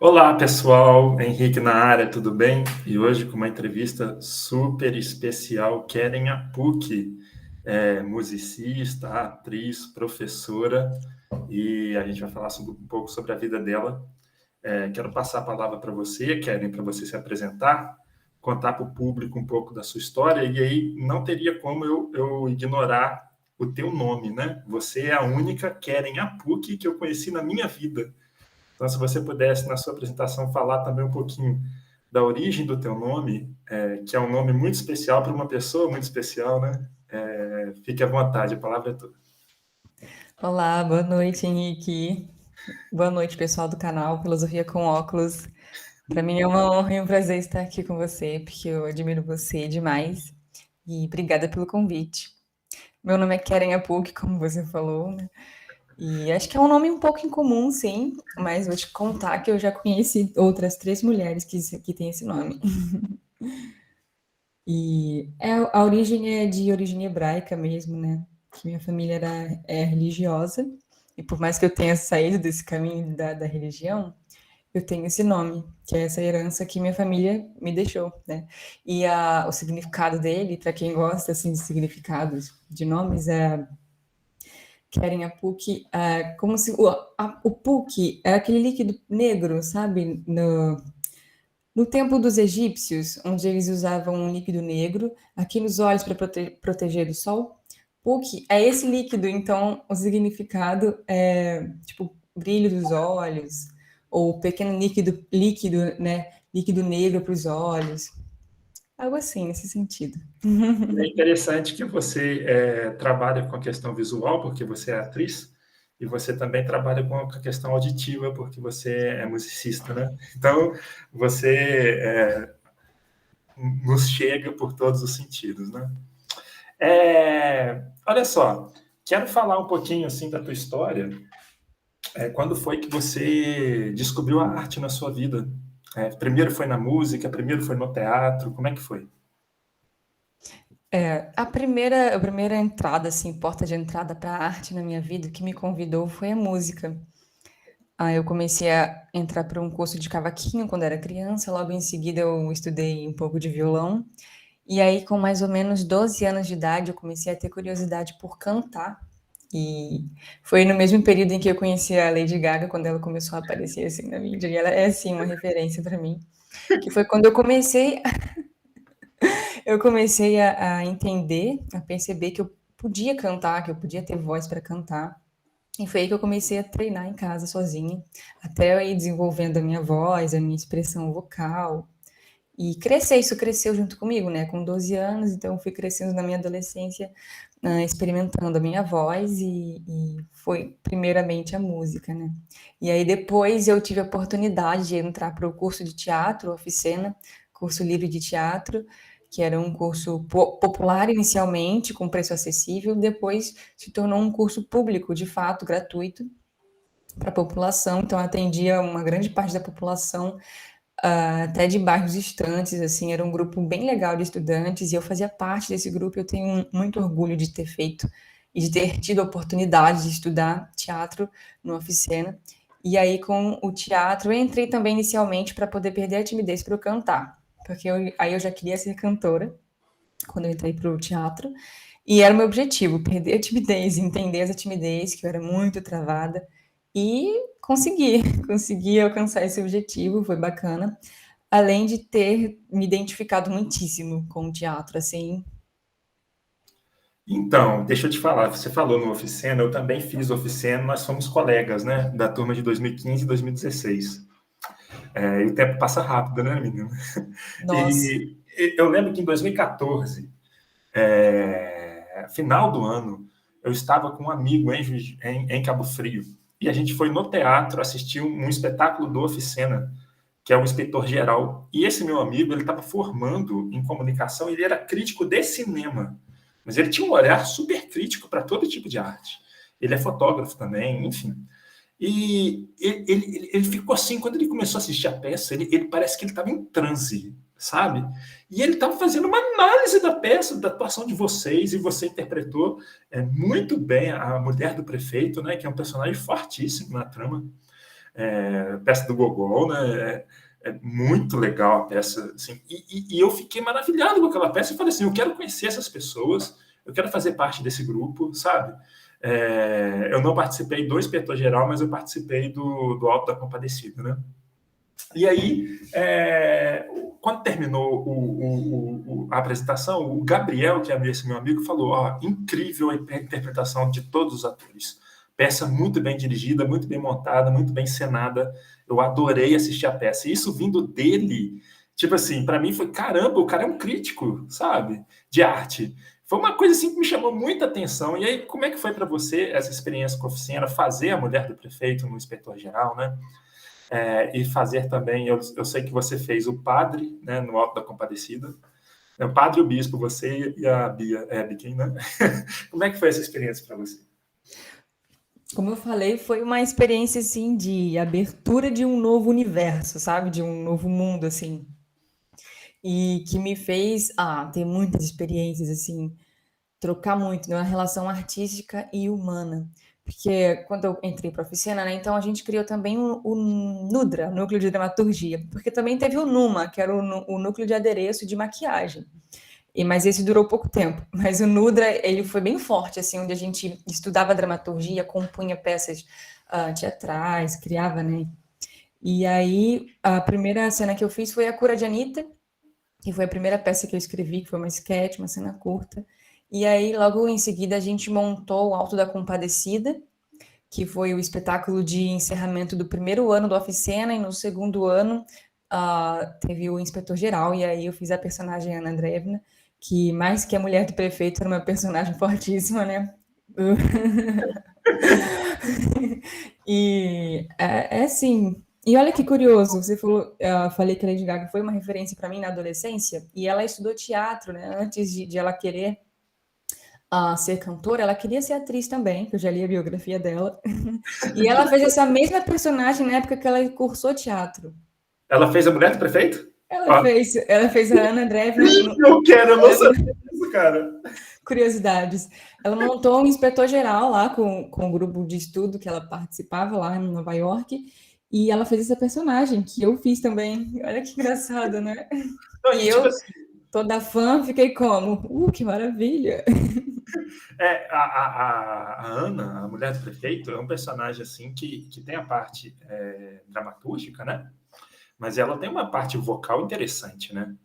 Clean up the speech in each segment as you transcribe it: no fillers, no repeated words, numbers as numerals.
Olá, pessoal. Henrique na área, tudo bem? E hoje com uma entrevista super especial, Keren Apuc, musicista, atriz, professora, e a gente vai falar um pouco sobre a vida dela. Quero passar a palavra para você, Keren, para você se apresentar, contar para o público um pouco da sua história, e aí não teria como eu ignorar o teu nome, né? Você é a única Keren Apuc que eu conheci na minha vida. Então, se você pudesse, na sua apresentação, falar também um pouquinho da origem do teu nome, que é um nome muito especial para uma pessoa muito especial, né? Fique à vontade, a palavra é tua. Olá, boa noite, Henrique. Boa noite, pessoal do canal Filosofia com Óculos. Para mim é uma honra e um prazer estar aqui com você, porque eu admiro você demais. E obrigada pelo convite. Meu nome é Keren Apuc, como você falou, né? E acho que é um nome um pouco incomum, sim, mas vou te contar que eu já conheci outras 3 mulheres que têm esse nome. E a origem é de origem hebraica mesmo, né? Que minha família é religiosa, e por mais que eu tenha saído desse caminho da religião, eu tenho esse nome, que é essa herança que minha família me deixou, né? E o significado dele, para quem gosta assim, de significados de nomes, Keren Apuc, como se o Puc é aquele líquido negro, sabe? No tempo dos egípcios, onde eles usavam um líquido negro aqui nos olhos para proteger do sol, Puc é esse líquido, então o significado é tipo brilho dos olhos, ou pequeno líquido, né? Líquido negro para os olhos. Algo assim, nesse sentido. É interessante que você trabalha com a questão visual, porque você é atriz, e você também trabalha com a questão auditiva, porque você é musicista, né? Então, você nos chega por todos os sentidos, né? Olha só, quero falar um pouquinho assim da tua história. Quando foi que você descobriu a arte na sua vida? Primeiro foi na música, primeiro foi no teatro, como é que foi? A primeira entrada, assim, porta de entrada para a arte na minha vida, que me convidou foi a música. Eu comecei a entrar para um curso de cavaquinho quando era criança, logo em seguida eu estudei um pouco de violão. E aí, com mais ou menos 12 anos de idade, eu comecei a ter curiosidade por cantar. E foi no mesmo período em que eu conheci a Lady Gaga, quando ela começou a aparecer assim na mídia. E ela é, assim, uma referência para mim. Que foi quando eu comecei a entender, a perceber que eu podia cantar, que eu podia ter voz para cantar. E foi aí que eu comecei a treinar em casa sozinha, até eu ir desenvolvendo a minha voz, a minha expressão vocal. E isso cresceu junto comigo, né? Com 12 anos, então eu fui crescendo na minha adolescência, experimentando a minha voz e foi primeiramente a música, né? E aí depois eu tive a oportunidade de entrar para o curso de teatro, oficina, curso livre de teatro, que era um curso popular inicialmente, com preço acessível, depois se tornou um curso público, de fato, gratuito para a população, então atendia uma grande parte da população, até de bairros distantes, assim, era um grupo bem legal de estudantes e eu fazia parte desse grupo. Eu tenho muito orgulho de ter feito e de ter tido a oportunidade de estudar teatro no Oficina. E aí, com o teatro, eu entrei também inicialmente para poder perder a timidez para eu cantar, porque aí eu já queria ser cantora quando eu entrei para o teatro. E era o meu objetivo, perder a timidez, entender essa timidez, que eu era muito travada, e consegui, consegui alcançar esse objetivo, foi bacana. Além de ter me identificado muitíssimo com o teatro, assim. Então, deixa eu te falar, você falou no Oficina, eu também fiz Oficina, nós somos colegas, né, da turma de 2015 e 2016. E o tempo passa rápido, né, menino? Nossa. E eu lembro que em 2014, final do ano, eu estava com um amigo em Cabo Frio, e a gente foi no teatro assistir um espetáculo do Oficina, que é o inspetor geral. E esse meu amigo, ele estava formando em comunicação, ele era crítico de cinema, mas ele tinha um olhar super crítico para todo tipo de arte. Ele é fotógrafo também, enfim. E ele ficou assim, quando ele começou a assistir a peça, ele parece que ele estava em transe, sabe? E ele estava fazendo uma análise da peça, da atuação de vocês, e você interpretou muito bem a mulher do prefeito, né, que é um personagem fortíssimo na trama. peça do Gogol, né? É muito legal a peça, assim, e eu fiquei maravilhado com aquela peça e falei assim, eu quero conhecer essas pessoas, eu quero fazer parte desse grupo, sabe? Eu não participei do Inspetor Geral, mas eu participei do Alto da Compadecida, né? E aí, quando terminou a apresentação, o Gabriel, que é esse meu amigo, falou, incrível a interpretação de todos os atores. Peça muito bem dirigida, muito bem montada, muito bem encenada. Eu adorei assistir a peça. E isso vindo dele, tipo assim, para mim foi, caramba, o cara é um crítico, sabe? De arte. Foi uma coisa assim que me chamou muita atenção. E aí, como é que foi para você essa experiência com a oficina, fazer a mulher do prefeito no inspetor-geral, né? E fazer também, eu sei que você fez o padre, né, no Alto da Compadecida, o padre e o bispo, você e a Bia Ebikin, né? Como é que foi essa experiência para você? Como eu falei, foi uma experiência, assim, de abertura de um novo universo, sabe? De um novo mundo, assim. E que me fez, ter muitas experiências, assim, trocar muito na relação artística e humana. Porque quando eu entrei para a oficina, né, então a gente criou também o NUDRA, Núcleo de Dramaturgia, porque também teve o NUMA, que era o Núcleo de Adereço de Maquiagem. Mas esse durou pouco tempo. Mas o NUDRA, ele foi bem forte, assim, onde a gente estudava dramaturgia, compunha peças teatrais, criava, né? E aí, a primeira cena que eu fiz foi A Cura de Anitta, que foi a primeira peça que eu escrevi, que foi uma sketch, uma cena curta. E aí, logo em seguida, a gente montou o Alto da Compadecida, que foi o espetáculo de encerramento do primeiro ano do Oficina, e no segundo ano teve o Inspetor Geral, e aí eu fiz a personagem Ana Andreevna, que mais que a mulher do prefeito era uma personagem fortíssima, né? E assim. E olha que curioso, você falou, falei que a Lady Gaga foi uma referência para mim na adolescência, e ela estudou teatro, né? Antes de ela querer ser cantora, ela queria ser atriz também, que eu já li a biografia dela. E ela fez essa mesma personagem na época que ela cursou teatro. Ela fez a mulher do prefeito? Ela fez a Ana Andreevna. Eu quero, eu não sabia disso, cara. Curiosidades. Ela montou um inspetor-geral lá com o grupo de estudo que ela participava lá em Nova York, e ela fez essa personagem, que eu fiz também. Olha que engraçado, né? Não, E tipo eu, assim, toda fã, fiquei como? Que maravilha! a Ana, a mulher do prefeito, é um personagem assim que tem a parte dramatúrgica, né? Mas ela tem uma parte vocal interessante, né?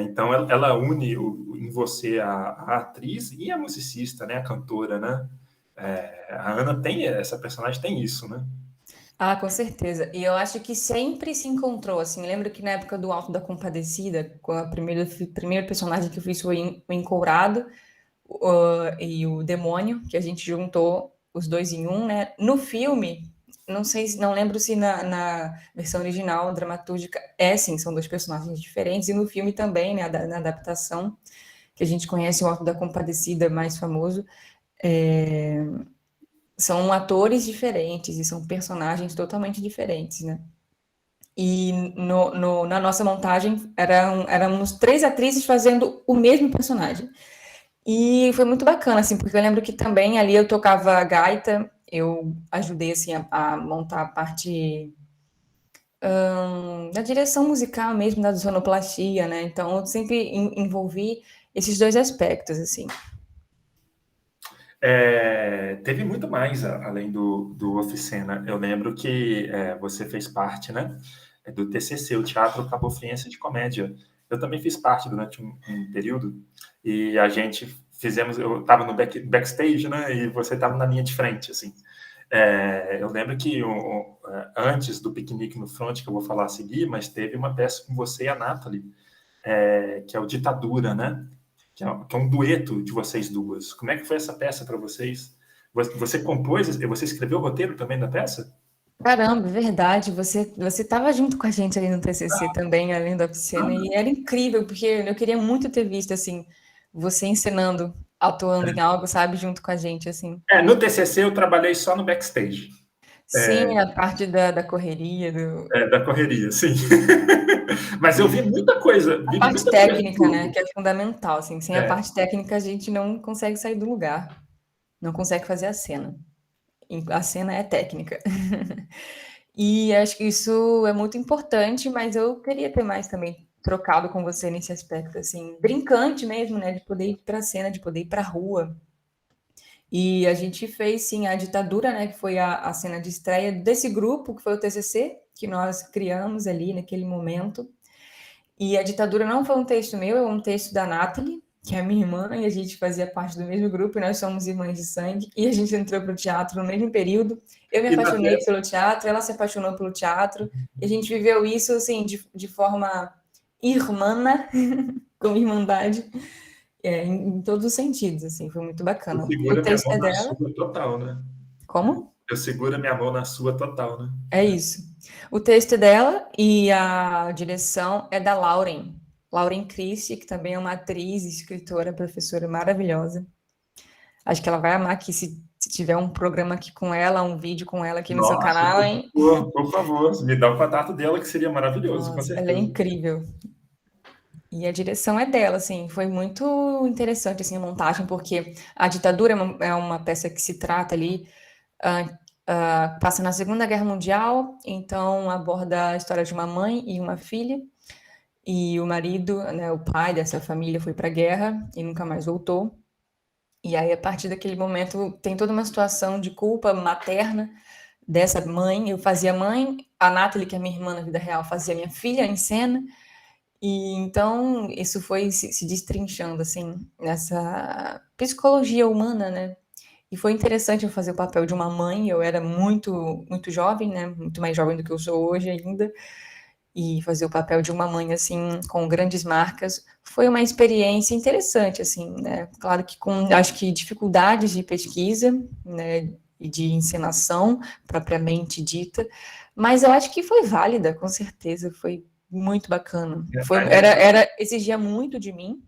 Então ela une em você a atriz e a musicista, né? A cantora, né? A Ana tem, essa personagem tem isso, né? Com certeza. E eu acho que sempre se encontrou, assim. Lembro que na época do Alto da Compadecida, com a primeira personagem que eu fiz foi o Encourado e o Demônio, que a gente juntou os dois em um, né? No filme, não sei, não lembro se na versão original, dramatúrgica, sim, são dois personagens diferentes, e no filme também, né? Na adaptação, que a gente conhece o Alto da Compadecida mais famoso, são atores diferentes e são personagens totalmente diferentes, né? E na nossa montagem éramos 3 atrizes fazendo o mesmo personagem. E foi muito bacana, assim, porque eu lembro que também ali eu tocava gaita, eu ajudei, assim, a montar a parte da direção musical mesmo, da sonoplastia, né? Então eu sempre envolvi esses dois aspectos, assim. Teve muito mais além do Oficina. Eu lembro que você fez parte, né, do TCC, o Teatro Cabofriense de Comédia. Eu também fiz parte durante um período e a gente fizemos. Eu estava no backstage, né, e você estava na linha de frente, assim. Eu lembro que antes do Piquenique no Front, que eu vou falar a seguir, mas teve uma peça com você e a Nathalie, que é o Ditadura, né? Que é um dueto de vocês duas. Como é que foi essa peça para vocês? Você compôs, você escreveu o roteiro também da peça? Caramba, verdade. Você estava junto com a gente ali no TCC também, além da oficina, e era incrível, porque eu queria muito ter visto, assim, você ensinando, atuando em algo, sabe, junto com a gente, assim. No TCC eu trabalhei só no backstage, Sim, a parte da correria, da correria, sim. Mas eu vi muita coisa, a vi parte muita coisa. técnica, né, que é fundamental, assim. Sem a É, parte técnica, a gente não consegue sair do lugar, não consegue fazer a cena. A cena é técnica. E acho que isso é muito importante, mas eu queria ter mais também trocado com você nesse aspecto, assim, brincante mesmo, né? De poder ir para a cena, de poder ir para a rua. E a gente fez, sim, a ditadura, né? Que foi a cena de estreia desse grupo, que foi o TCC, que nós criamos ali naquele momento. E a ditadura não foi um texto meu, é um texto da Nathalie, que é a minha irmã, e a gente fazia parte do mesmo grupo, e nós somos irmãs de sangue, e a gente entrou para o teatro no mesmo período. Eu me E na apaixonei peça, pelo teatro, ela se apaixonou pelo teatro, e a gente viveu isso, assim, de forma irmã, com irmandade, em todos os sentidos, assim, foi muito você bacana. O segura minha texto mão é na dela. sua total, né? Como? Eu seguro minha mão na sua total, né? É isso. O texto é dela e a direção é da Lauren. Lauren Christie, que também é uma atriz, escritora, professora maravilhosa. Acho que ela vai amar aqui se tiver um programa aqui com ela, um vídeo com ela aqui no seu Nossa, canal, hein? por favor, me dá o contato dela, que seria maravilhoso, com Nossa, ela é certeza. incrível. E a direção é dela, assim, foi muito interessante assim, a montagem, porque a ditadura é uma peça que se trata ali, passa na Segunda Guerra Mundial, então aborda a história de uma mãe e uma filha, e o marido, né, o pai dessa família foi para a guerra e nunca mais voltou. E aí, a partir daquele momento, tem toda uma situação de culpa materna dessa mãe. Eu fazia mãe, a Nathalie, que é minha irmã na vida real, fazia minha filha em cena. E então isso foi se destrinchando assim nessa psicologia humana, né? E foi interessante eu fazer o papel de uma mãe. Eu era muito jovem, né? Muito mais jovem do que eu sou hoje ainda. E fazer o papel de uma mãe assim com grandes marcas foi uma experiência interessante, assim, né? Claro que com acho que dificuldades de pesquisa, né? E de encenação propriamente dita, mas eu acho que foi válida, com certeza, foi muito bacana. Exigia muito de mim.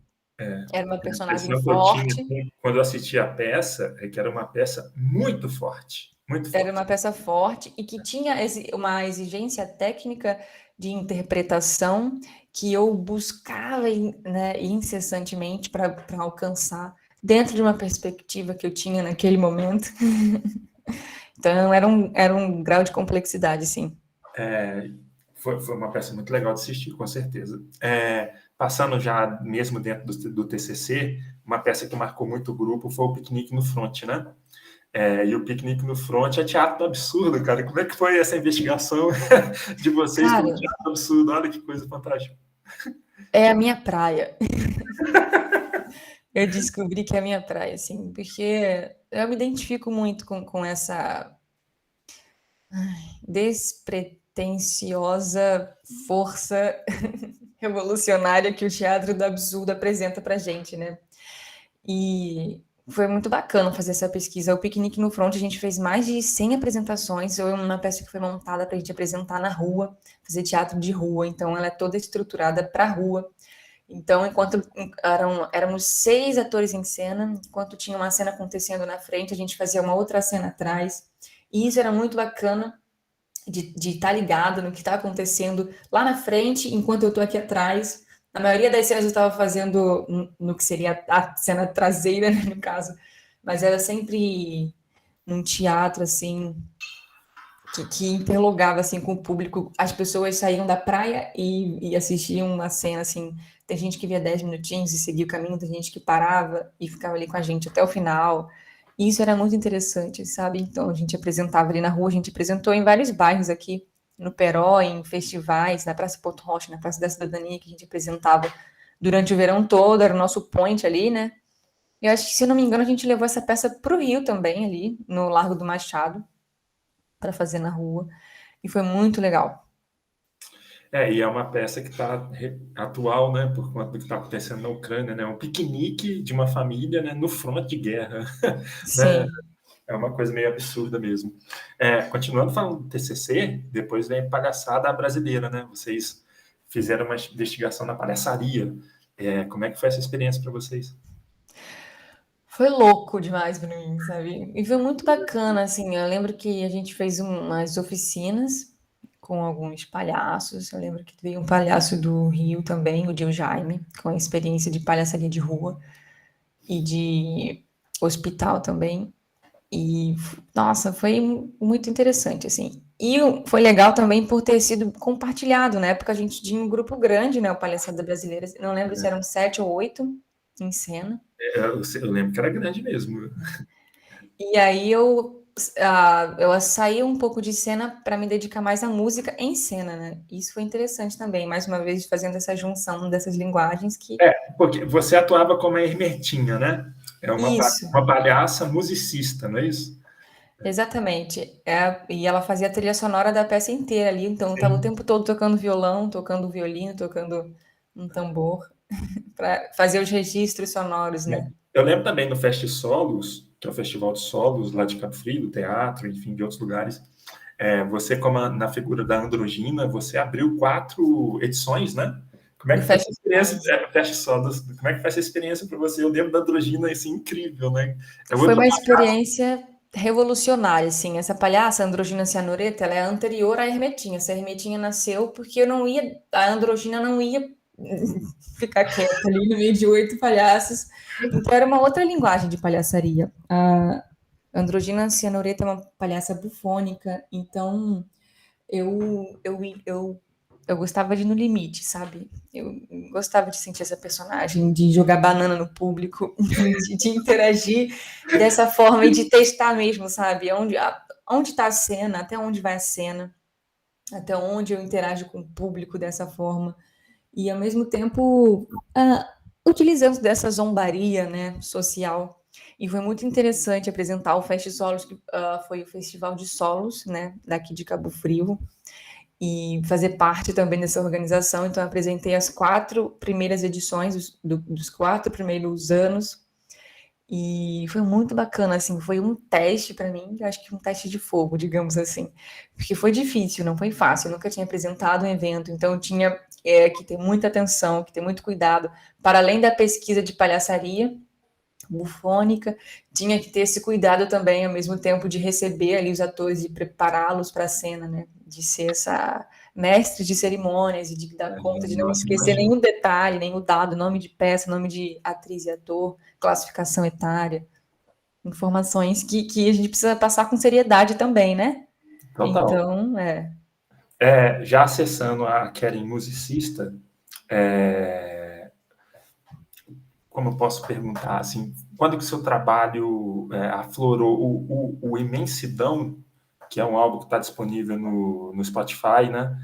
Era uma A personagem impressão que eu tinha forte. assim, quando eu assisti a peça é que era uma peça muito forte, muito Era forte. uma peça forte e que tinha uma exigência técnica de interpretação que eu buscava, né, incessantemente para alcançar dentro de uma perspectiva que eu tinha naquele momento. Então, era um grau de complexidade, sim. É, foi uma peça muito legal de assistir, com certeza. Passando já mesmo dentro do TCC, uma peça que marcou muito o grupo foi o Piquenique no Front, né? E o Piquenique no Front é teatro absurdo, cara. Como é que foi essa investigação de vocês pelo Cara, teatro absurdo? Olha que coisa fantástica. é a minha praia. Eu descobri que é a minha praia, assim, porque eu me identifico muito com essa despretensiosa força revolucionária que o teatro do absurdo apresenta pra gente, né? E foi muito bacana fazer essa pesquisa. O Piquenique no Front, a gente fez mais de 100 apresentações. Foi uma peça que foi montada para a gente apresentar na rua, fazer teatro de rua. Então, ela é toda estruturada para a rua. Então, enquanto éramos 6 atores em cena, enquanto tinha uma cena acontecendo na frente, a gente fazia uma outra cena atrás. E isso era muito bacana de estar ligado no que está acontecendo lá na frente, enquanto eu estou aqui atrás. Na maioria das cenas eu estava fazendo no que seria a cena traseira, né, no caso, mas era sempre num teatro, assim, que interlogava, assim, com o público. As pessoas saíam da praia e assistiam uma cena, assim, tem gente que via 10 minutinhos e seguia o caminho, tem gente que parava e ficava ali com a gente até o final. E isso era muito interessante, sabe? Então, a gente apresentava ali na rua, a gente apresentou em vários bairros aqui, no Peró, em festivais, na Praça Porto Rocha, na Praça da Cidadania, que a gente apresentava durante o verão todo, era o nosso point ali, né? E eu acho que, se não me engano, a gente levou essa peça para o Rio também, ali, no Largo do Machado, para fazer na rua. E foi muito legal. E é uma peça que está atual, né, por conta do que está acontecendo na Ucrânia, né? Um piquenique de uma família, né, no front de guerra, né? Sim. É uma coisa meio absurda mesmo. Continuando falando do TCC, depois vem a palhaçada brasileira, né? Vocês fizeram uma investigação na palhaçaria. Como é que foi essa experiência para vocês? Foi louco demais para mim, sabe? E foi muito bacana, assim. Eu lembro que a gente fez umas oficinas com alguns palhaços. Eu lembro que veio um palhaço do Rio também, o Dil Jaime, com a experiência de palhaçaria de rua e de hospital também. E, nossa, foi muito interessante, assim. E foi legal também por ter sido compartilhado. Na época a gente tinha um grupo grande, né? O Palhaçada Brasileira. Não lembro se eram 7 ou 8 em cena. Eu lembro que era grande mesmo. E aí eu saí um pouco de cena para me dedicar mais à música em cena, né? Isso foi interessante também, mais uma vez fazendo essa junção dessas linguagens que. Porque você atuava como a Hermetinha, né? É Isso, uma palhaça musicista, não é isso? exatamente. E ela fazia a trilha sonora da peça inteira ali, então eu estava o Sim. tempo todo tocando violão, tocando violino, tocando um tambor, para fazer os registros sonoros, né? Eu lembro também no Fest Solos, que é o festival de solos lá de Cabo Frio, do teatro, enfim, de outros lugares. Você, na figura da Androgina, você abriu 4 edições, né? Como é Do que foi essa Fest experiência? Fest Solos, como é que foi essa experiência para você? Eu lembro da Androgina, assim, incrível, né? É Foi outra. uma experiência revolucionária, assim. Essa palhaça, a Androgina Cianoreta, ela é anterior à Hermetinha. Essa Hermetinha nasceu porque a Androgina não ia ficar quieta ali no meio de 8 palhaços. Então era uma outra linguagem de palhaçaria. A Androgina Cianoreta é uma palhaça bufônica, então eu, eu, eu, eu gostava de ir no limite, sabe? Eu gostava de sentir essa personagem, de jogar banana no público, de interagir dessa forma e de testar mesmo, sabe? Onde está a cena, até onde vai a cena, até onde eu interajo com o público dessa forma. E, ao mesmo tempo, utilizando dessa zombaria, né, social. E foi muito interessante apresentar o Fest Solos, que foi o festival de solos, né, daqui de Cabo Frio, e fazer parte também dessa organização. Então, eu apresentei as 4 primeiras edições dos 4 primeiros anos e foi muito bacana, assim, foi um teste para mim, eu acho que um teste de fogo, digamos assim, porque foi difícil, não foi fácil, eu nunca tinha apresentado um evento, então eu tinha que ter muita atenção, que ter muito cuidado, para além da pesquisa de palhaçaria bufônica, tinha que ter esse cuidado também, ao mesmo tempo de receber ali os atores e prepará-los para a cena, né? De ser essa mestre de cerimônias e de dar conta de não Nossa, esquecer imagina. nenhum detalhe, nenhum dado, nome de peça, nome de atriz e ator, classificação etária, informações que a gente precisa passar com seriedade também, né? Total. Então, Já acessando a Keren musicista, é, como eu posso perguntar, assim, quando que o seu trabalho aflorou o Imensidão, que é um álbum que está disponível no Spotify, né?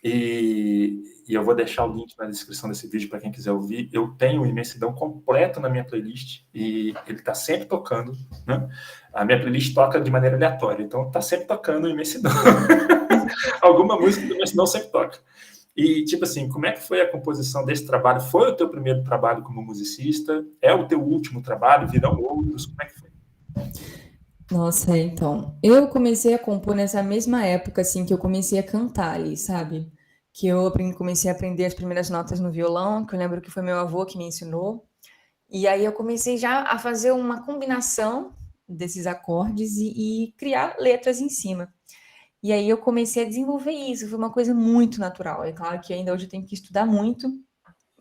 E eu vou deixar o link na descrição desse vídeo para quem quiser ouvir. Eu tenho o Imensidão completo na minha playlist e ele está sempre tocando, né? A minha playlist toca de maneira aleatória, então está sempre tocando o Imensidão. Alguma música do Imensidão sempre toca. E, tipo assim, como é que foi a composição desse trabalho? Foi o teu primeiro trabalho como musicista? É o teu último trabalho? Virão outros? Como é que foi? nossa, então, eu comecei a compor nessa mesma época, assim, que eu comecei a cantar ali, sabe? Que eu comecei a aprender as primeiras notas no violão, que eu lembro que foi meu avô que me ensinou. E aí eu comecei já a fazer uma combinação desses acordes e criar letras em cima. E aí eu comecei a desenvolver isso, foi uma coisa muito natural. É claro que ainda hoje eu tenho que estudar muito,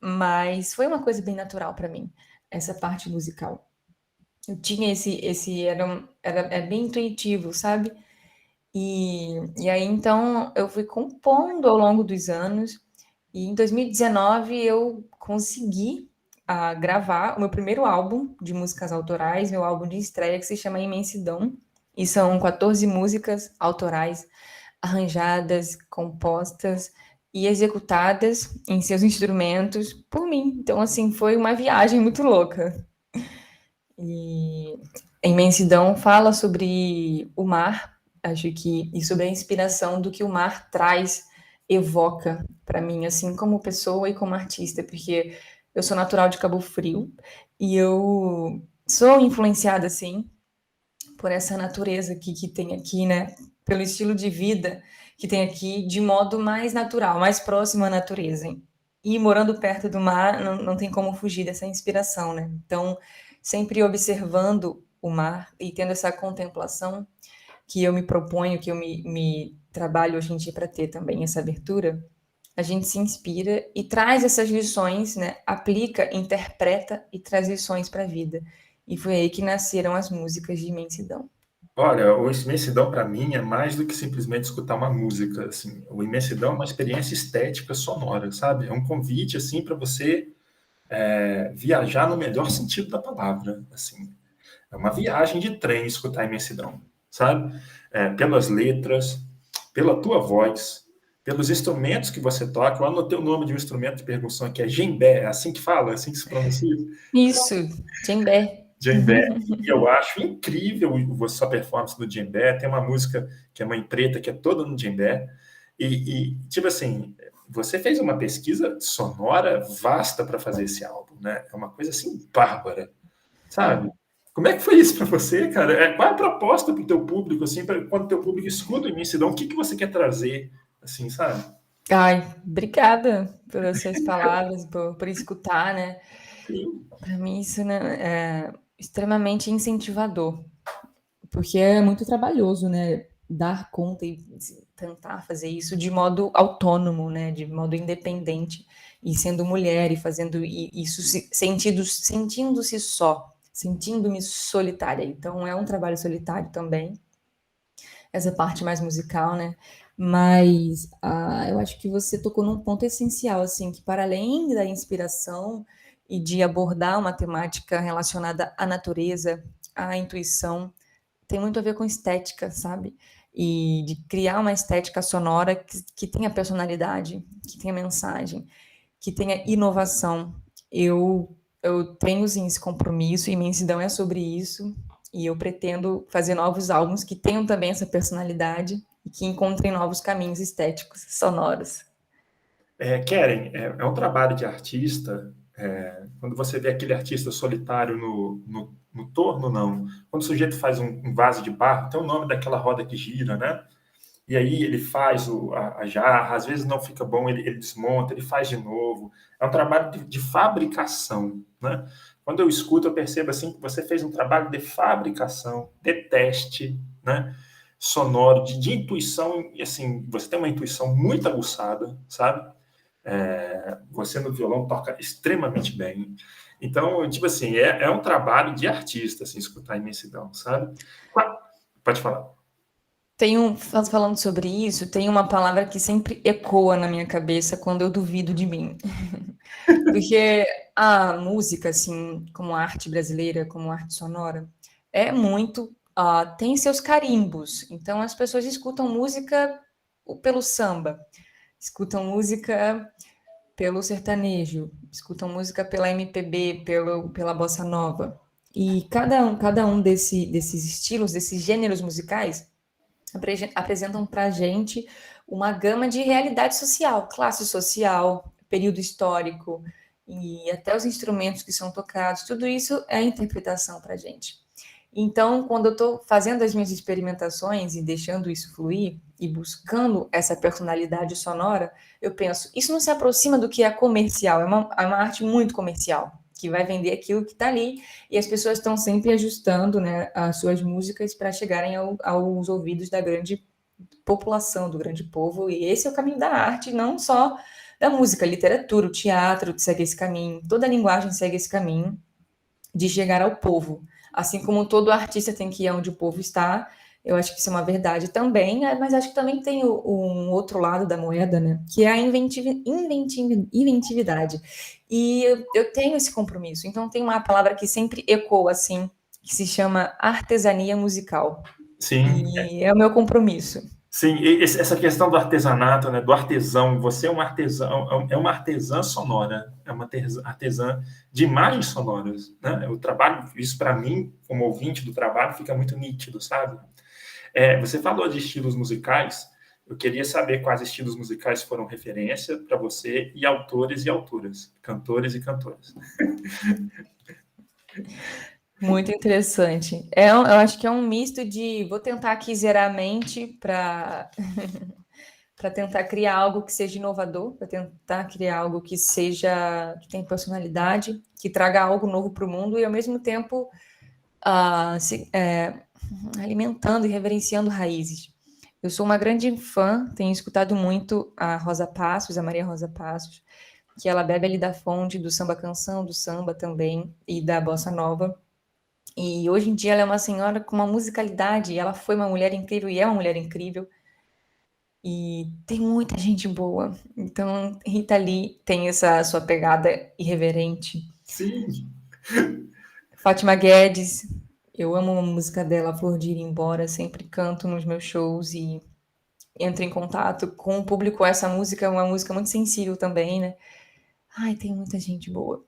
mas foi uma coisa bem natural para mim, essa parte musical. Eu tinha é bem intuitivo, sabe? E aí, então, eu fui compondo ao longo dos anos, e em 2019 eu consegui gravar o meu primeiro álbum de músicas autorais, meu álbum de estreia, que se chama Imensidão, e são 14 músicas autorais, arranjadas, compostas e executadas em seus instrumentos por mim. Então, assim, foi uma viagem muito louca. E a Imensidão fala sobre o mar, acho que, e sobre a inspiração do que o mar traz, evoca para mim, assim, como pessoa e como artista, porque eu sou natural de Cabo Frio e eu sou influenciada, assim, por essa natureza que tem aqui, né? Pelo estilo de vida que tem aqui, de modo mais natural, mais próximo à natureza. E morando perto do mar, não tem como fugir dessa inspiração, né? Então, sempre observando o mar e tendo essa contemplação que eu me proponho, que eu me trabalho hoje em dia para ter também essa abertura, a gente se inspira e traz essas lições, né? Aplica, interpreta e traz lições para a vida. E foi aí que nasceram as músicas de Imensidão. Olha, o Imensidão para mim é mais do que simplesmente escutar uma música, assim. O Imensidão é uma experiência estética sonora, sabe? É um convite assim para você viajar no melhor sentido da palavra, assim. É uma viagem de trem escutar a Imensidão, sabe? Pelas letras, pela tua voz, pelos instrumentos que você toca. Eu anotei o nome de um instrumento de percussão aqui, é djembe, é assim que fala, é assim que se pronuncia? Isso, djembe. Djembe. E eu acho incrível a sua performance no djembe. Tem uma música que é Mãe Preta, que é toda no djembe. Tipo assim, você fez uma pesquisa sonora vasta para fazer esse álbum, né? É uma coisa assim bárbara, sabe? Como é que foi isso para você, cara? Qual é a proposta para o teu público, assim, quando o teu público escuta o Imensidão, o que você quer trazer, assim, sabe? Ai, obrigada pelas suas palavras, por escutar, né? Sim. Para mim isso, né, é extremamente incentivador, porque é muito trabalhoso, né, dar conta e tentar fazer isso de modo autônomo, né, de modo independente, e sendo mulher e fazendo isso sentindo-se só, sentindo-me solitária. Então é um trabalho solitário também, essa parte mais musical, né? Mas eu acho que você tocou num ponto essencial, assim, que para além da inspiração e de abordar uma temática relacionada à natureza, à intuição, tem muito a ver com estética, sabe? E de criar uma estética sonora que tenha personalidade, que tenha mensagem, que tenha inovação. Eu tenho sim esse compromisso, e Imensidão é sobre isso, e eu pretendo fazer novos álbuns que tenham também essa personalidade e que encontrem novos caminhos estéticos, sonoros. Keren, é um trabalho de artista. Quando você vê aquele artista solitário no torno, não. Quando o sujeito faz um vaso de barro, tem o nome daquela roda que gira, né? E aí ele faz a jarra, às vezes não fica bom, ele desmonta, ele faz de novo. É um trabalho de fabricação, né? Quando eu escuto, eu percebo assim que você fez um trabalho de fabricação, de teste, né? Sonoro, de intuição, e assim, você tem uma intuição muito aguçada, sabe? Você no violão toca extremamente bem. Então, tipo assim, um trabalho de artista, assim, escutar a Imensidão, sabe? Pode falar. Falando sobre isso, tem uma palavra que sempre ecoa na minha cabeça quando eu duvido de mim. Porque a música, assim, como arte brasileira, como arte sonora, é muito. Tem seus carimbos. Então, as pessoas escutam música pelo samba, escutam música pelo sertanejo, escutam música pela MPB, pela bossa nova. E cada um desses estilos, desses gêneros musicais, apresentam para a gente uma gama de realidade social, classe social, período histórico e até os instrumentos que são tocados, tudo isso é interpretação para a gente. Então, quando eu estou fazendo as minhas experimentações e deixando isso fluir e buscando essa personalidade sonora, eu penso, isso não se aproxima do que é comercial, é uma arte muito comercial, que vai vender aquilo que está ali, e as pessoas estão sempre ajustando, né, as suas músicas para chegarem aos ouvidos da grande população, do grande povo, e esse é o caminho da arte, não só da música, literatura, o teatro segue esse caminho, toda a linguagem segue esse caminho de chegar ao povo. Assim como todo artista tem que ir onde o povo está, eu acho que isso é uma verdade também, mas acho que também tem um outro lado da moeda, né? Que é a inventividade. E eu tenho esse compromisso. Então tem uma palavra que sempre ecoa assim, que se chama artesania musical. Sim, E é o meu compromisso. sim, essa questão do artesanato, né, do artesão, você é um artesão, é uma artesã sonora, é uma artesã de imagens sonoras, né? O trabalho, isso para mim, como ouvinte do trabalho, fica muito nítido, sabe? Você falou de estilos musicais, eu queria saber quais estilos musicais foram referência para você e autores e autoras, cantores e cantoras. Muito interessante. Eu acho que é um misto de. Vou tentar aqui zerar a mente para para tentar criar algo que seja inovador, para tentar criar algo que tenha personalidade, que traga algo novo para o mundo e ao mesmo tempo alimentando e reverenciando raízes. Eu sou uma grande fã, tenho escutado muito a Rosa Passos, a Maria Rosa Passos, que ela bebe ali da fonte do samba canção, do samba também e da bossa nova. E hoje em dia ela é uma senhora com uma musicalidade, ela foi uma mulher incrível e é uma mulher incrível. E tem muita gente boa. Então, Rita Lee tem essa sua pegada irreverente. Sim. Fátima Guedes, eu amo a música dela, Flor de Ir Embora, sempre canto nos meus shows e entro em contato com o público. Essa música é uma música muito sensível também, né? Ai, tem muita gente boa.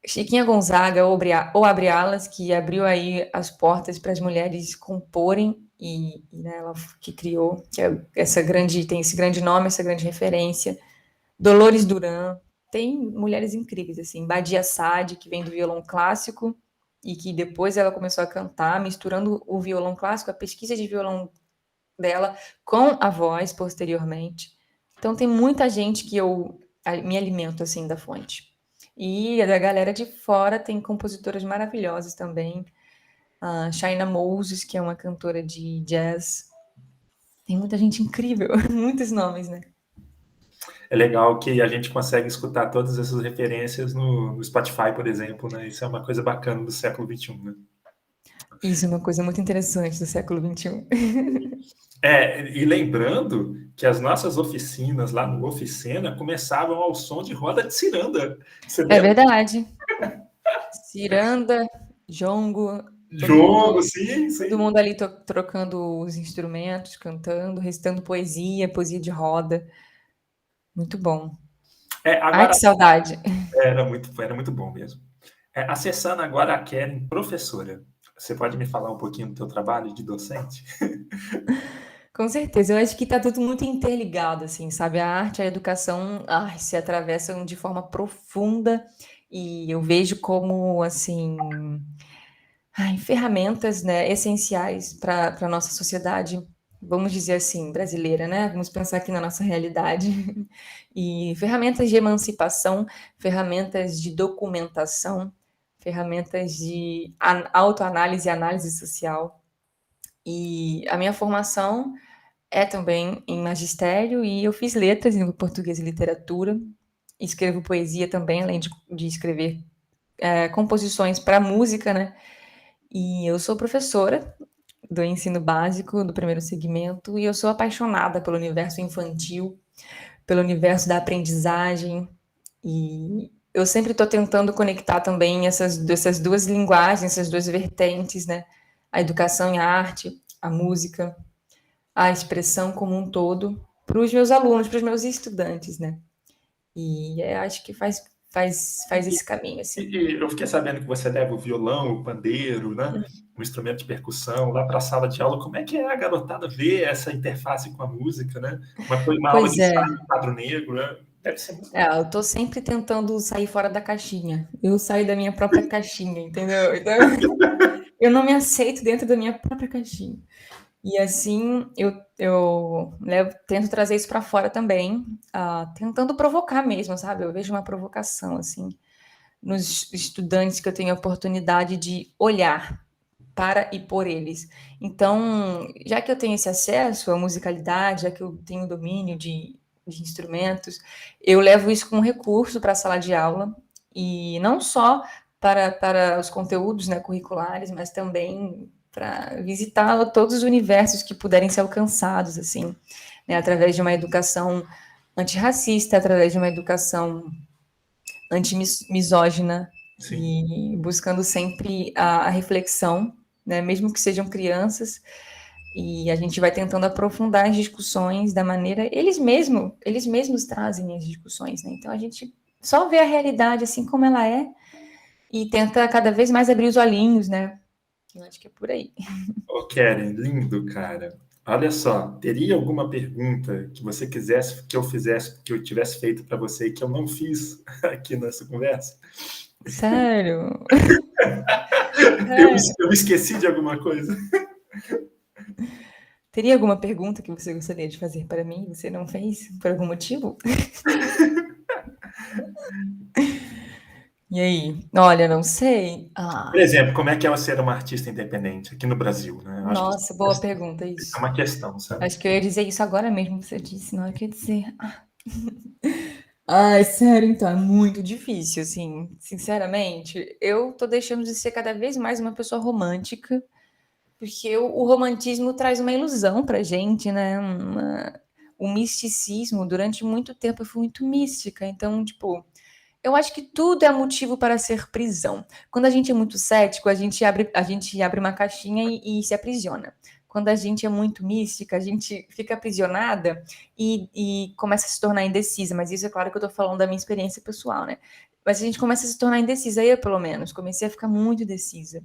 Chiquinha Gonzaga, ou Abre Alas, que abriu aí as portas para as mulheres comporem e né, ela que criou, que é essa grande, tem esse grande nome, essa grande referência. Dolores Duran, tem mulheres incríveis, assim, Badia Saad, que vem do violão clássico e que depois ela começou a cantar, misturando o violão clássico, a pesquisa de violão dela com a voz posteriormente. Então tem muita gente que eu me alimento assim da fonte. E da galera de fora tem compositoras maravilhosas também. A China Moses, que é uma cantora de jazz. Tem muita gente incrível, muitos nomes, né? É legal que a gente consegue escutar todas essas referências no Spotify, por exemplo, né? Isso é uma coisa bacana do século XXI, né? Isso é uma coisa muito interessante do século XXI. E lembrando que as nossas oficinas lá no Oficina começavam ao som de roda de ciranda. Você É lembra? verdade. Ciranda, jongo, Jogo, sim, todo sim. mundo ali trocando os instrumentos, cantando, recitando poesia, poesia de roda. Muito bom. Ai, Agora que saudade. era muito bom mesmo. Acessando agora a Keren, professora. Você pode me falar um pouquinho do teu trabalho de docente? Com certeza, eu acho que está tudo muito interligado, assim, sabe? A arte e a educação, ai, se atravessam de forma profunda e eu vejo como, assim, ai, ferramentas, né, essenciais para a nossa sociedade, vamos dizer assim, brasileira, né? Vamos pensar aqui na nossa realidade. E ferramentas de emancipação, ferramentas de documentação, ferramentas de autoanálise e análise social. E a minha formação é também em magistério e eu fiz letras em português e literatura. Escrevo poesia também, além de escrever composições para música, né? E eu sou professora do ensino básico, do primeiro segmento, e eu sou apaixonada pelo universo infantil, pelo universo da aprendizagem, e eu sempre estou tentando conectar também essas duas linguagens, essas duas vertentes, né? A educação e a arte, a música, a expressão como um todo, para os meus alunos, para os meus estudantes, né? E acho que faz esse caminho, assim. E eu fiquei sabendo que você leva o violão, o pandeiro, né? Um instrumento de percussão lá para a sala de aula. Como é que a garotada vê essa interface com a música, né? Uma aula Pois de é, ensaio do quadro negro, né? Deve ser muito bacana. eu tô sempre tentando sair fora da caixinha. Eu saio da minha própria caixinha, entendeu? Então, eu não me aceito dentro da minha própria caixinha. E assim, tento trazer isso para fora também, tentando provocar mesmo, sabe? Eu vejo uma provocação, assim, nos estudantes que eu tenho a oportunidade de olhar para e por eles. Então, já que eu tenho esse acesso à musicalidade, já que eu tenho domínio de instrumentos, eu levo isso como recurso para a sala de aula, e não só para os conteúdos, né, curriculares, mas também para visitar todos os universos que puderem ser alcançados, assim, né, através de uma educação antirracista, através de uma educação antimisógina Sim. e buscando sempre a reflexão, né, mesmo que sejam crianças, e a gente vai tentando aprofundar as discussões da maneira eles mesmos trazem as discussões, né? Então a gente só vê a realidade assim como ela é e tenta cada vez mais abrir os olhinhos, né? Eu acho que é por aí. Ô, Keren, lindo, cara. Olha só, teria alguma pergunta que você quisesse que eu fizesse, que eu tivesse feito para você e que eu não fiz aqui nessa conversa? Sério? Eu, Sério? eu me esqueci de alguma coisa? Teria alguma pergunta que você gostaria de fazer para mim e você não fez por algum motivo? E aí? Olha, não sei. Por Ai, exemplo, como é que é ser uma artista independente aqui no Brasil, né? Eu acho que nossa, boa pergunta isso é isso. uma questão, sabe? Acho que eu ia dizer isso agora mesmo, você disse, não, eu queria dizer. Ai, sério, então, é muito difícil, assim, sinceramente. Eu tô deixando de ser cada vez mais uma pessoa romântica, porque o romantismo traz uma ilusão pra gente, né? O misticismo, durante muito tempo eu fui muito mística, então, tipo, eu acho que tudo é motivo para ser prisão. Quando a gente é muito cético, a gente abre uma caixinha e se aprisiona. Quando a gente é muito mística, a gente fica aprisionada e começa a se tornar indecisa. Mas isso é claro que eu estou falando da minha experiência pessoal, né? Mas a gente começa a se tornar indecisa. Eu, pelo menos, comecei a ficar muito indecisa.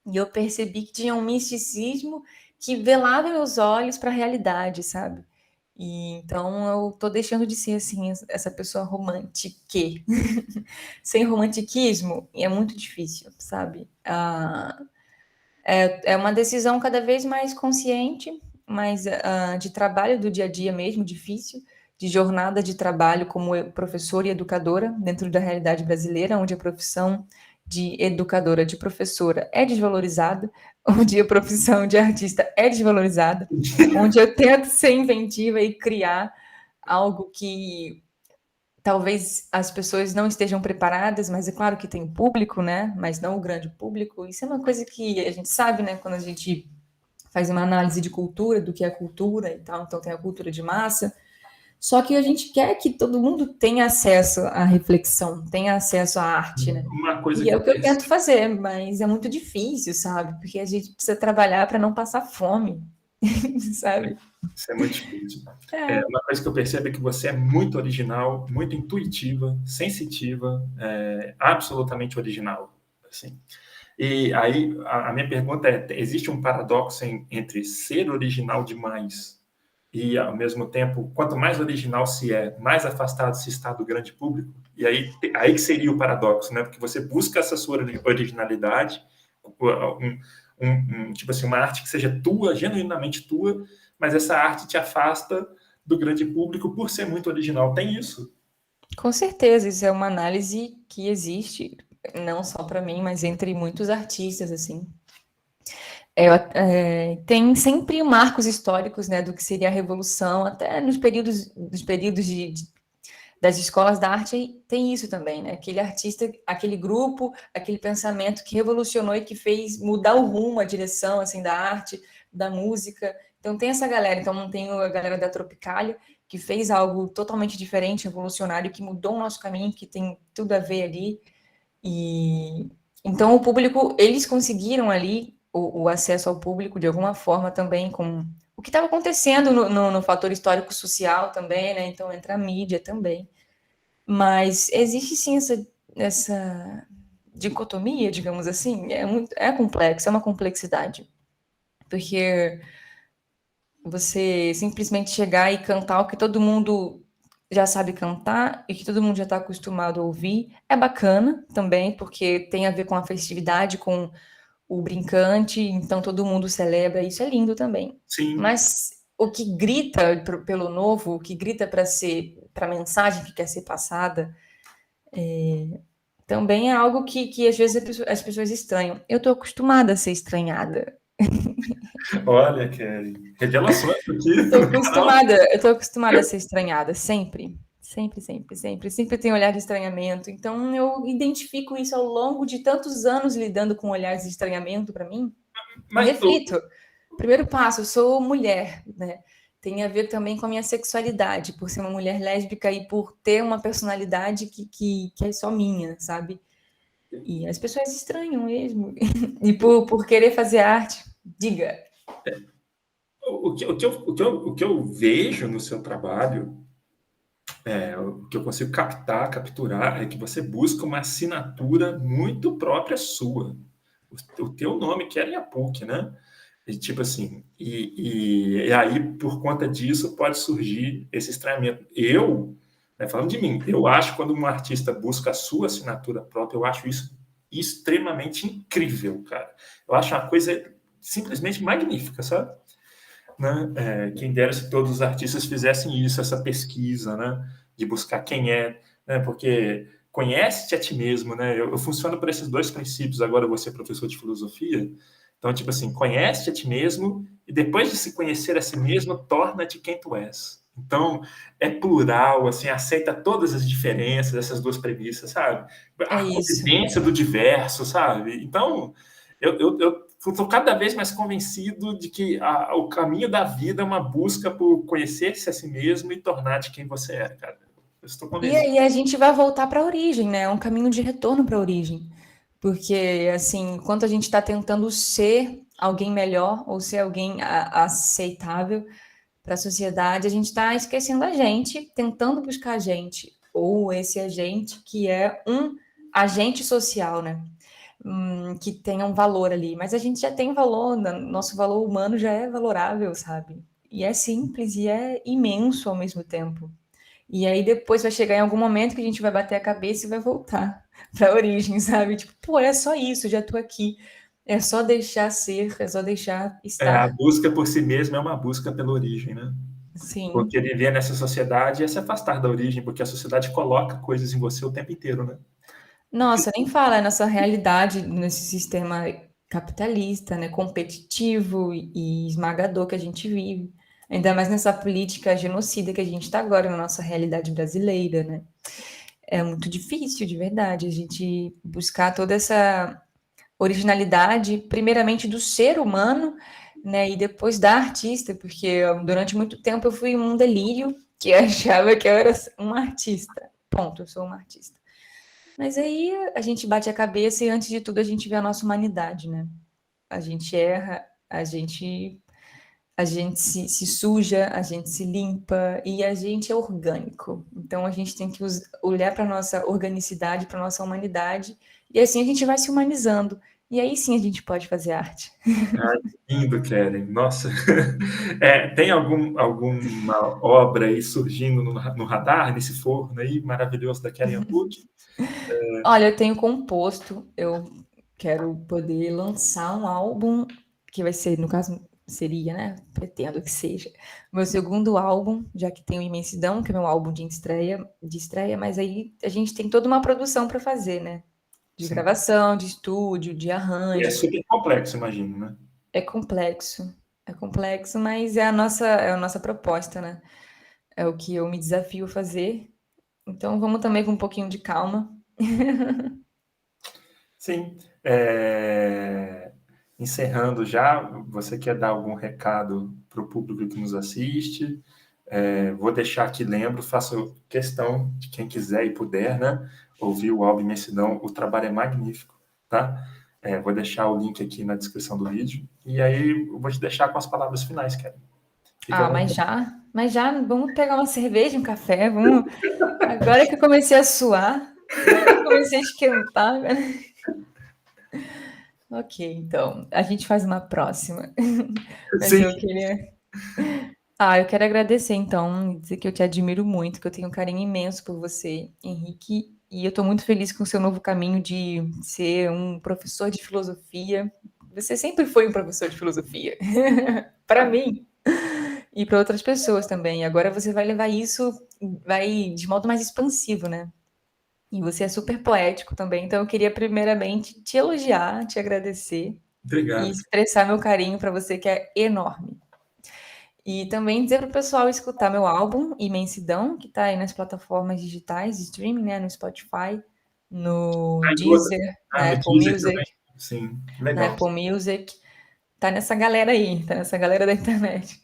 E eu percebi que tinha um misticismo que velava meus olhos para a realidade, sabe? E então eu tô deixando de ser assim essa pessoa romantique. Sem romantiquismo é muito difícil, sabe? É uma decisão cada vez mais consciente, mais de trabalho do dia a dia mesmo, difícil, de jornada de trabalho como professora e educadora dentro da realidade brasileira, onde a profissão de educadora, de professora é desvalorizada, onde a profissão de artista é desvalorizada, onde eu tento ser inventiva e criar algo que talvez as pessoas não estejam preparadas, mas é claro que tem público, né? Mas não o grande público. Isso é uma coisa que a gente sabe, né? Quando a gente faz uma análise de cultura, do que é cultura e tal, então tem a cultura de massa. Só que a gente quer que todo mundo tenha acesso à reflexão, tenha acesso à arte, né? Uma coisa E que é eu o que eu tento percebo, fazer, mas é muito difícil, sabe? Porque a gente precisa trabalhar para não passar fome, sabe? isso é muito difícil. É. Uma coisa que eu percebo é que você é muito original, muito intuitiva, sensitiva, absolutamente original. Assim. E aí a minha pergunta é: existe um paradoxo entre ser original demais e, ao mesmo tempo, quanto mais original se é, mais afastado se está do grande público? E aí que seria o paradoxo, né? Porque você busca essa sua originalidade, tipo assim, uma arte que seja tua, genuinamente tua, mas essa arte te afasta do grande público por ser muito original. Tem isso. Com certeza, isso é uma análise que existe, não só para mim, mas entre muitos artistas, assim. Tem sempre marcos históricos, né, do que seria a Revolução, até nos períodos das escolas da arte tem isso também, né? Aquele artista, aquele grupo, aquele pensamento que revolucionou e que fez mudar o rumo, a direção, assim, da arte, da música. Então tem essa galera, então não tem a galera da Tropicália, que fez algo totalmente diferente, revolucionário, que mudou o nosso caminho, que tem tudo a ver ali. E então o público, eles conseguiram ali o acesso ao público de alguma forma também com o que estava acontecendo no fator histórico social também, né? Então entra a mídia também. Mas existe sim essa dicotomia, digamos assim, é complexo, é uma complexidade. Porque você simplesmente chegar e cantar o que todo mundo já sabe cantar e que todo mundo já está acostumado a ouvir é bacana também, porque tem a ver com a festividade, com o brincante, então todo mundo celebra, isso é lindo também. Sim. Mas o que grita pelo novo, o que grita para a mensagem que quer ser passada, também é algo que às vezes as pessoas estranham. Eu estou acostumada a ser estranhada. Olha, Kelly, revelações aqui Eu tô no canal. acostumada, eu tô acostumada a ser estranhada, sempre. Sempre, sempre, sempre. Sempre tem olhar de estranhamento. Então, eu identifico isso ao longo de tantos anos lidando com olhares de estranhamento para mim e Mas reflito. Primeiro passo, eu sou mulher, né? Tem a ver também com a minha sexualidade, por ser uma mulher lésbica e por ter uma personalidade que é só minha, sabe? E as pessoas estranham mesmo. E por querer fazer arte, diga. o que eu vejo no seu trabalho, o que eu consigo capturar, é que você busca uma assinatura muito própria sua. O teu nome, que era Iapuc, né? E, tipo assim, e aí, por conta disso, pode surgir esse estranhamento. Eu, né, falando de mim, eu acho que quando um artista busca a sua assinatura própria, eu acho isso extremamente incrível, cara. Eu acho uma coisa simplesmente magnífica, sabe? Né? Quem dera se todos os artistas fizessem isso, essa pesquisa, né? De buscar quem é, né? Porque conhece-te a ti mesmo, né? Eu funciono por esses dois princípios. Agora você é professor de filosofia, então, tipo assim, conhece-te a ti mesmo e depois de se conhecer a si mesmo, torna-te quem tu és. Então, é plural, assim, aceita todas as diferenças, essas duas premissas, sabe? É A isso. convivência do diverso, sabe? Então, eu estou cada vez mais convencido de que o caminho da vida é uma busca por conhecer-se a si mesmo e tornar-te quem você é, cara. Eu estou E convencido. aí a gente vai voltar para a origem, né? É um caminho de retorno para a origem. Porque, assim, enquanto a gente está tentando ser alguém melhor ou ser alguém aceitável para a sociedade, a gente está esquecendo a gente, tentando buscar a gente, ou esse agente que é um agente social, né? Que tenha um valor ali. Mas a gente já tem valor, nosso valor humano já é valorável, sabe? E é simples e é imenso ao mesmo tempo. E aí depois vai chegar em algum momento que a gente vai bater a cabeça e vai voltar para a origem, sabe? Tipo, pô, é só isso, já tô aqui. É só deixar ser, é só deixar A estar. busca por si mesmo é uma busca pela origem, né? Porque Sim. viver nessa sociedade é se afastar da origem, porque a sociedade coloca coisas em você o tempo inteiro, né? Nossa, nem fala nessa realidade, nesse sistema capitalista, né, competitivo e esmagador que a gente vive. Ainda mais nessa política genocida que a gente está agora na nossa realidade brasileira, né? É muito difícil, de verdade, a gente buscar toda essa originalidade, primeiramente do ser humano, né, e depois da artista, porque durante muito tempo eu fui um delírio que achava que eu era uma artista. Ponto, eu sou uma artista. Mas aí a gente bate a cabeça e antes de tudo a gente vê a nossa humanidade, né? A gente erra, a gente se suja, a gente se limpa e a gente é orgânico. Então a gente tem que olhar para a nossa organicidade, para a nossa humanidade, e assim a gente vai se humanizando. E aí sim a gente pode fazer arte. Ai, que lindo, Keren. Nossa. Tem alguma obra aí surgindo no radar, nesse forno aí maravilhoso da Keren Apuk? Olha, eu tenho composto, eu quero poder lançar um álbum, que vai ser, no caso, seria, né? Pretendo que seja, meu segundo álbum, já que tem o Imensidão, que é meu álbum de estreia, mas aí a gente tem toda uma produção para fazer, né? De Sim. gravação, de estúdio, de E é arranjo. super complexo, imagino, né? É complexo, mas é a nossa proposta, né? É o que eu me desafio a fazer. Então vamos também com um pouquinho de calma. Sim. Encerrando já, você quer dar algum recado para o público que nos assiste? Vou deixar aqui, faço questão de quem quiser e puder, né? Ouvir o álbum Imensidão, o trabalho é magnífico, tá? Vou deixar o link aqui na descrição do vídeo. E aí eu vou te deixar com as palavras finais, Karen. Fica à Ah, mas vontade. já, mas já, vamos pegar uma cerveja, um café, vamos. Agora que eu comecei a suar, agora que eu comecei a esquentar. Ok, então, a gente faz uma próxima. Mas Sim, eu quero agradecer, então, dizer que eu te admiro muito, que eu tenho um carinho imenso por você, Henrique, e eu estou muito feliz com o seu novo caminho de ser um professor de filosofia. Você sempre foi um professor de filosofia, para mim e para outras pessoas também. Agora você vai levar isso, vai de modo mais expansivo, né? E você é super poético também, então eu queria primeiramente te elogiar, te agradecer e obrigado. expressar meu carinho para você, que é enorme. E também dizer para o pessoal escutar meu álbum, Imensidão, que está aí nas plataformas digitais de streaming, né? No Spotify, no Aí outra. Deezer, No Deezer também. Sim, Na legal. Apple Music. Tá nessa galera aí, tá nessa galera da internet.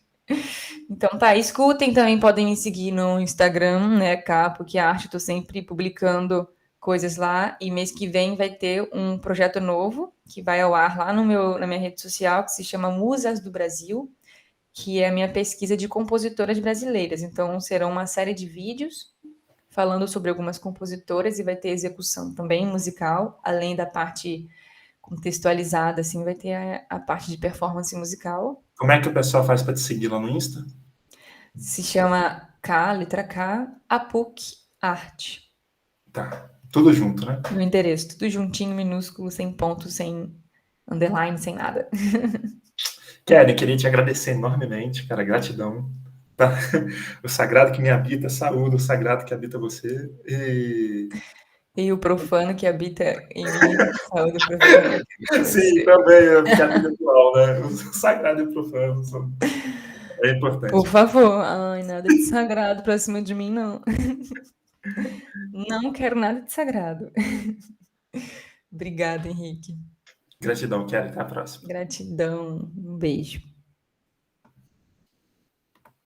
Então tá, escutem também, podem me seguir no Instagram, né, Capo, que arte, tô sempre publicando coisas lá, e mês que vem vai ter um projeto novo, que vai ao ar lá na minha rede social, que se chama Musas do Brasil, que é a minha pesquisa de compositoras brasileiras. Então serão uma série de vídeos falando sobre algumas compositoras e vai ter execução também musical, além da parte contextualizada, assim, vai ter a parte de performance musical. Como é que o pessoal faz para te seguir lá no Insta? Se chama K, letra K, APUC Arte. Tá. Tudo junto, né? No endereço, tudo juntinho, minúsculo, sem ponto, sem underline, sem nada. Kelly, queria te agradecer enormemente, cara, gratidão. Tá? O sagrado que me habita, saúde, o sagrado que habita você. E o profano que habita em mim, saúde o profano que habita em Sim, você. também, que habita atual, né? O sagrado e o profano. É Por importante. favor. Ai, nada de sagrado pra cima de mim, não. Não quero nada de sagrado. Obrigada, Henrique. Gratidão, Kelly. Até a próxima. Gratidão. Um beijo.